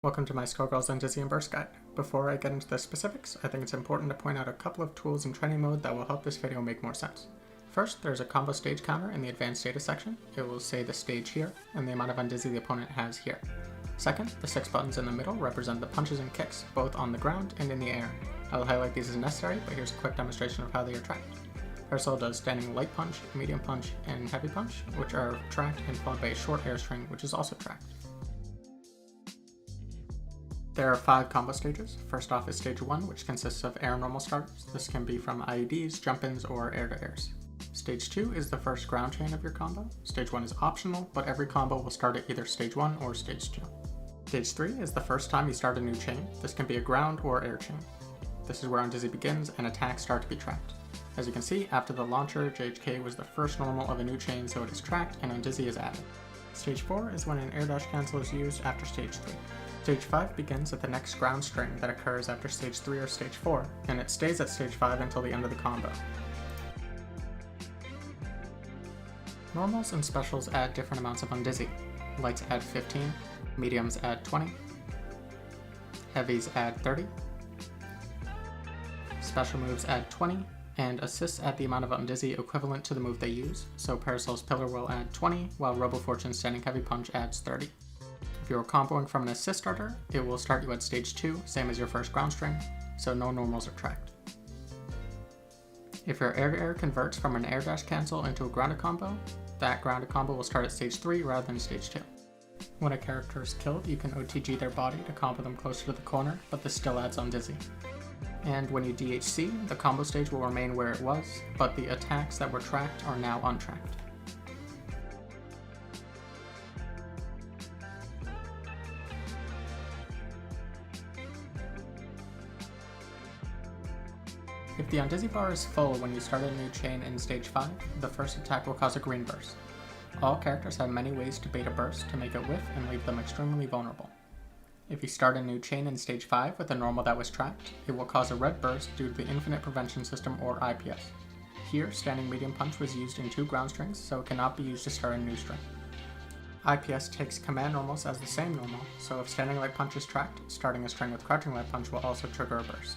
Welcome to my Skullgirls, Undizzy, and Burst guide. Before I get into the specifics, I think it's important to point out a couple of tools in training mode that will help this video make more sense. First, there's a combo stage counter in the advanced status section. It will say the stage here and the amount of Undizzy the opponent has here. Second, the 6 buttons in the middle represent the punches and kicks, both on the ground and in the air. I will highlight these as necessary, but here's a quick demonstration of how they are tracked. Parasol does standing light punch, medium punch, and heavy punch, which are tracked, and followed by a short air string, which is also tracked. There are 5 combo stages. First off is stage 1, which consists of air normal starters. This can be from IEDs, jump-ins, or air-to-airs. Stage 2 is the first ground chain of your combo. Stage 1 is optional, but every combo will start at either stage 1 or stage 2. Stage 3 is the first time you start a new chain. This can be a ground or air chain. This is where Undizzy begins and attacks start to be tracked. As you can see, after the launcher, JHK was the first normal of a new chain, so it is tracked and Undizzy is added. Stage 4 is when an air dash cancel is used after stage 3. Stage 5 begins at the next ground string that occurs after stage 3 or stage 4, and it stays at stage 5 until the end of the combo. Normals and specials add different amounts of Undizzy. Lights add 15, mediums add 20, heavies add 30, special moves add 20, and assists add the amount of Undizzy equivalent to the move they use, so Parasol's Pillar will add 20, while RoboFortune's Standing Heavy Punch adds 30. If you are comboing from an assist starter, it will start you at stage 2, same as your first ground string, so no normals are tracked. If your air-to-air converts from an air dash cancel into a grounded combo, that grounded combo will start at stage 3 rather than stage 2. When a character is killed, you can OTG their body to combo them closer to the corner, but this still adds Undizzy. And when you DHC, the combo stage will remain where it was, but the attacks that were tracked are now untracked. If the Undizzy bar is full when you start a new chain in stage 5, the first attack will cause a green burst. All characters have many ways to bait a burst to make it whiff and leave them extremely vulnerable. If you start a new chain in stage 5 with a normal that was tracked, it will cause a red burst due to the Infinite Prevention System or IPS. Here, Standing Medium Punch was used in 2 ground strings, so it cannot be used to start a new string. IPS takes command normals as the same normal, so if Standing Light Punch is tracked, starting a string with Crouching Light Punch will also trigger a burst.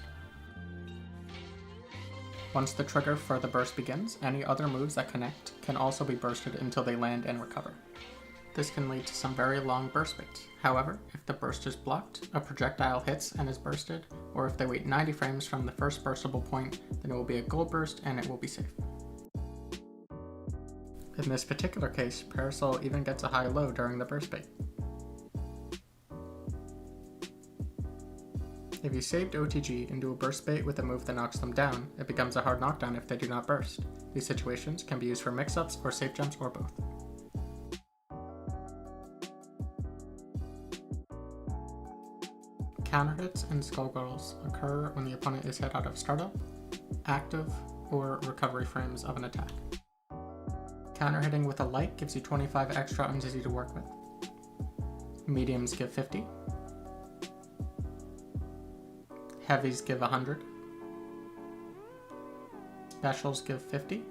Once the trigger for the burst begins, any other moves that connect can also be bursted until they land and recover. This can lead to some very long burst baits. However, if the burst is blocked, a projectile hits and is bursted, or if they wait 90 frames from the first burstable point, then it will be a gold burst and it will be safe. In this particular case, Parasol even gets a high-low during the burst bait. If you saved OTG into a burst bait with a move that knocks them down, it becomes a hard knockdown if they do not burst. These situations can be used for mix-ups or safe jumps or both. Counter hits and Skullgirls occur when the opponent is hit out of startup, active, or recovery frames of an attack. Counter hitting with a light gives you 25 extra Undizzy to work with. Mediums give 50. Heavies give 100. Specials give 50.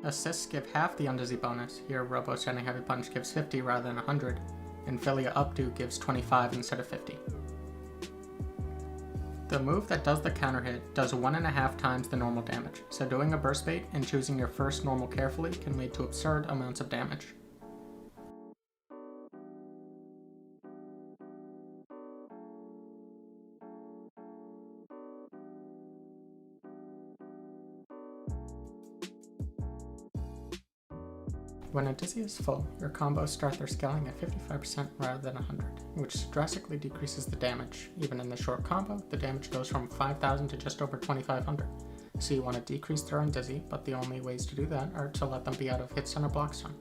Assists give half the Undizzy bonus. Here Robo Standing Heavy Punch gives 50 rather than 100, and Philia Updo gives 25 instead of 50. The move that does the counter hit does 1.5 times the normal damage, so doing a burst bait and choosing your first normal carefully can lead to absurd amounts of damage. When Undizzy is full, your combos start their scaling at 55% rather than 100, which drastically decreases the damage. Even in the short combo, the damage goes from 5,000 to just over 2,500. So you want to decrease their Undizzy, but the only ways to do that are to let them be out of hit stun or block stun.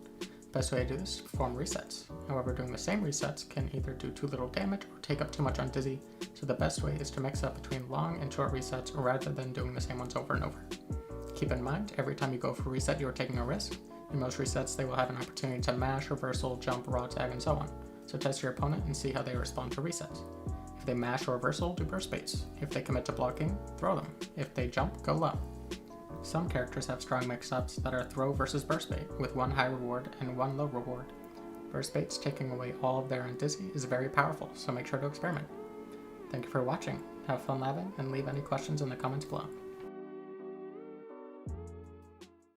Best way to do this is to perform resets. However, doing the same resets can either do too little damage or take up too much Undizzy, so the best way is to mix up between long and short resets rather than doing the same ones over and over. Keep in mind, every time you go for a reset, you are taking a risk. In most resets, they will have an opportunity to mash, reversal, jump, raw tag, and so on. So test your opponent and see how they respond to resets. If they mash or reversal, do burst baits. If they commit to blocking, throw them. If they jump, go low. Some characters have strong mix-ups that are throw versus burst bait, with one high reward and one low reward. Burst baits taking away all of their Undizzy is very powerful, so make sure to experiment. Thank you for watching, have fun labbing, and leave any questions in the comments below.